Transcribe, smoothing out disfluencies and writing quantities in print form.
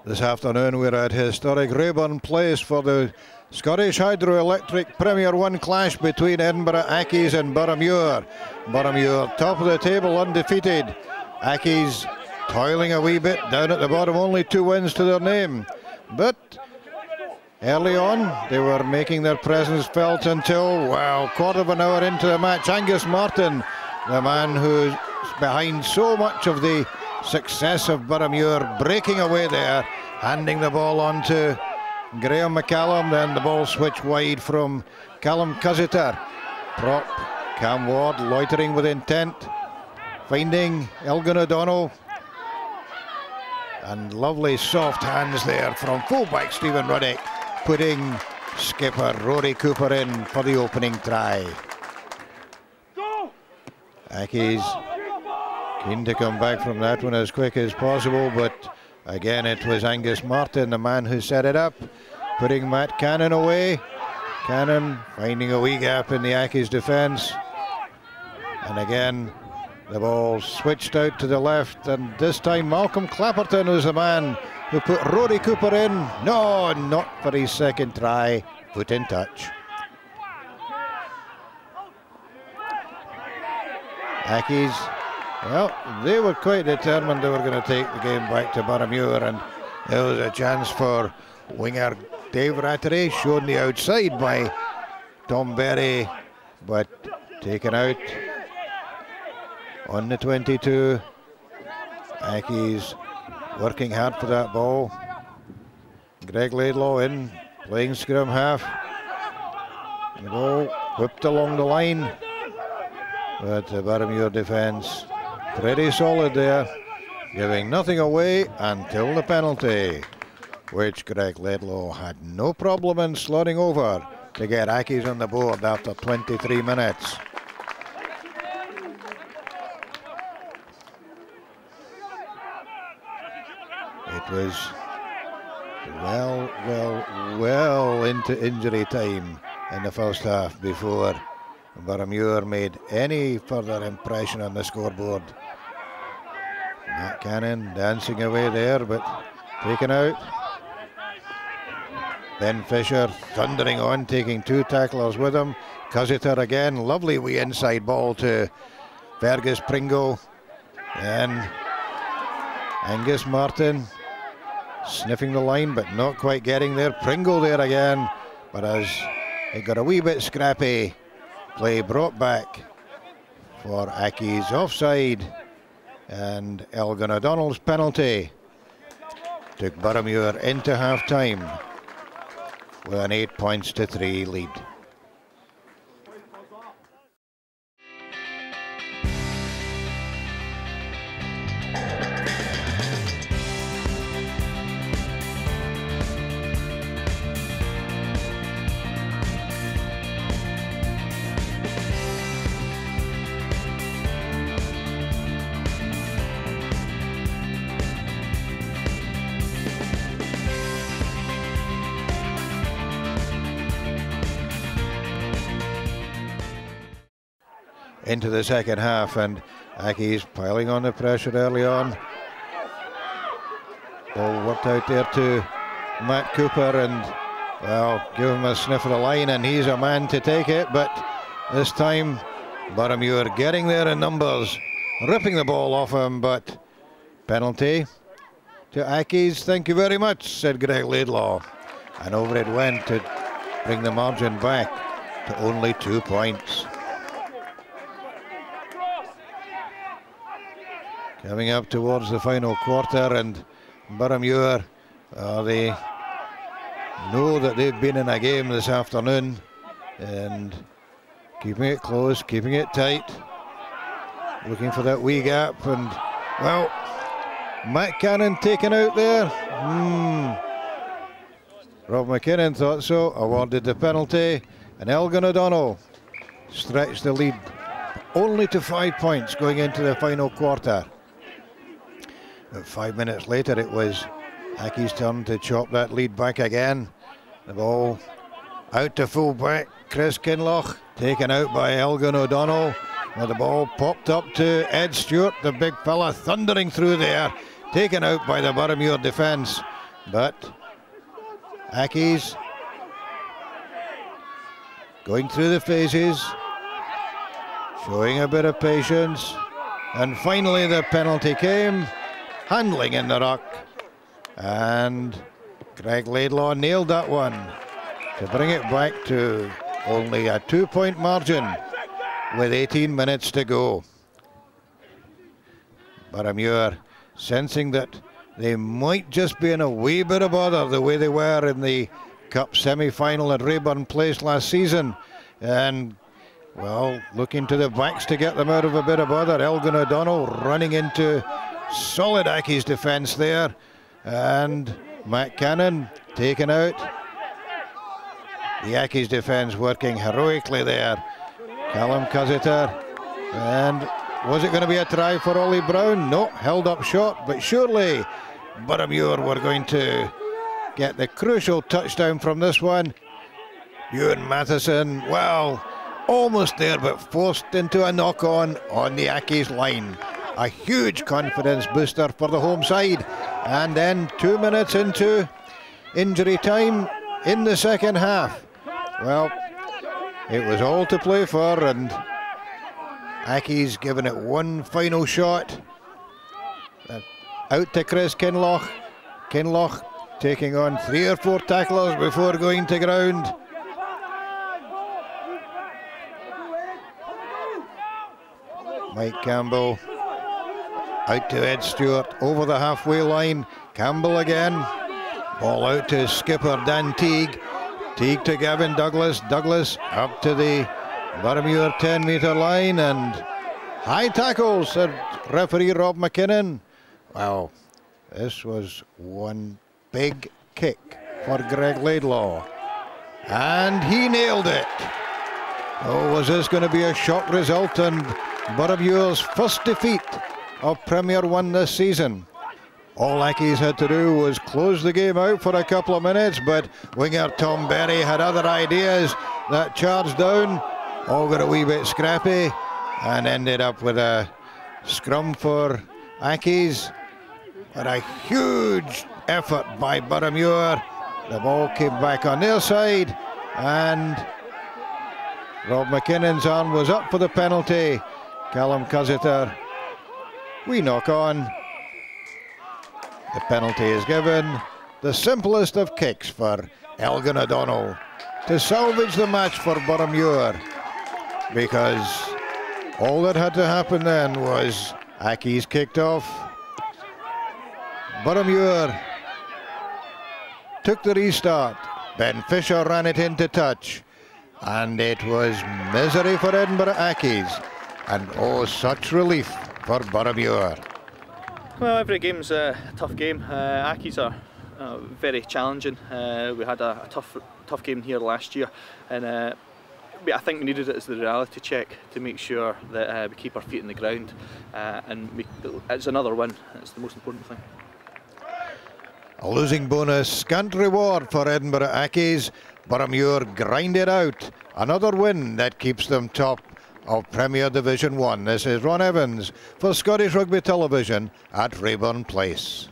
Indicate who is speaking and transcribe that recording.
Speaker 1: This afternoon we're at historic Raeburn Place for the Scottish Hydroelectric Premier 1 clash between Edinburgh Academicals and Boroughmuir. Boroughmuir top of the table, undefeated. Academicals toiling a wee bit down at the bottom, only 2 wins to their name. But early on they were making their presence felt until, well, quarter of an hour into the match, Angus Martin, the man who's behind so much of the success of Boroughmuir, breaking away there, handing the ball on to Graham McCallum. Then the ball switched wide from Callum Cussiter. Prop Cam Ward loitering with intent, finding Elgin O'Donnell, and lovely soft hands there from fullback Stephen Ruddick, putting skipper Rory Cooper in for the opening try. Accies keen to come back from that one as quick as possible, but again it was Angus Martin, the man who set it up, putting Matt Cannon away. Cannon finding a wee gap in the Accies defence, and again the ball switched out to the left, and this time Malcolm Clapperton was the man who put Rory Cooper in. No, not for his second try, foot in touch. Accies, well, they were quite determined they were going to take the game back to Boroughmuir, and there was a chance for winger Dave Rattery, shown the outside by Tom Berry, but taken out on the 22. Accies working hard for that ball. Greg Laidlaw in, playing scrum half. The ball whipped along the line, but the Boroughmuir defence pretty solid there, giving nothing away until the penalty, which Greg Laidlaw had no problem in slotting over to get Accies on the board after 23 minutes. It was well into injury time in the first half before Boroughmuir made any further impression on the scoreboard. Matt Cannon dancing away there, but taken out. Ben Fisher thundering on, taking 2 tacklers with him. Cussiter again, lovely wee inside ball to Fergus Pringle. Then Angus Martin sniffing the line but not quite getting there. Pringle there again, but as it got a wee bit scrappy, play brought back for Accies offside, and Elgin O'Donnell's penalty took Boroughmuir into half-time with an 8-3 lead. Into the second half, and Accies piling on the pressure early on. Ball worked out there to Matt Cooper, and well, give him a sniff of the line and he's a man to take it, but this time Boroughmuir getting there in numbers, ripping the ball off him, but penalty to Accies. Thank you very much, said Greg Laidlaw, and over it went to bring the margin back to only 2 points. Coming up towards the final quarter, and Boroughmuir, they know that they've been in a game this afternoon and keeping it close, keeping it tight, looking for that wee gap, and well, Matt Cannon taken out there. Rob McKinnon thought so, awarded the penalty, and Elgin O'Donnell stretched the lead only to 5 points going into the final quarter. 5 minutes later it was Accies' turn to chop that lead back again. The ball out to full back Chris Kinloch, taken out by Elgin O'Donnell. Well, the ball popped up to Ed Stewart, the big fella thundering through there, taken out by the Boroughmuir defence. but Accies going through the phases, showing a bit of patience, and finally the penalty came, handling in the ruck, and Greg Laidlaw nailed that one to bring it back to only a 2-point margin with 18 minutes to go. Boroughmuir sensing that they might just be in a wee bit of bother the way they were in the Cup semi-final at Raeburn Place last season, and well, looking to the backs to get them out of a bit of bother. Elgin O'Donnell running into solid Accies defence there, and Matt Cannon taken out. The Accies defence working heroically there. Callum Cussiter, and was it going to be a try for Ollie Brown? No, held up short, but surely Boroughmuir were going to get the crucial touchdown from this one. Ewan Matheson, well, almost there, but forced into a knock-on the Accies line. A huge confidence booster for the home side. And then 2 minutes into injury time in the second half. Well, it was all to play for, and Accies giving it one final shot. Out to Chris Kinloch. Kinloch taking on 3 or 4 tacklers before going to ground. Mike Campbell out to Ed Stewart over the halfway line. Campbell again. Ball out to skipper Dan Teague. Teague to Gavin Douglas. Douglas up to the Boroughmuir 10-metre line, and high tackle, said referee Rob McKinnon. Wow, this was one big kick for Greg Laidlaw, and he nailed it. Oh, was this going to be a shock result and Boroughmuir's first defeat of Premier 1 this season? All Accies had to do was close the game out for a couple of minutes, but winger Tom Berry had other ideas that charged down. All got a wee bit scrappy and ended up with a scrum for Accies. But a huge effort by Boroughmuir. The ball came back on their side, and Rob McKinnon's arm was up for the penalty. Callum Cussiter, we knock on. The penalty is given. The simplest of kicks for Elgin O'Donnell to salvage the match for Boroughmuir, because all that had to happen then was Accies kicked off. Boroughmuir took the restart. Ben Fisher ran it into touch, and it was misery for Edinburgh Accies, and oh, such relief for Boroughmuir.
Speaker 2: Well, every game's a tough game. Accies are very challenging. We had a tough game here last year, and I think we needed it as the reality check to make sure that we keep our feet in the ground, and it's another win. It's the most important thing.
Speaker 1: A losing bonus, scant reward for Edinburgh Accies. Boroughmuir grinded out another win that keeps them top of Premier Division 1. This is Ron Evans for Scottish Rugby Television at Raeburn Place.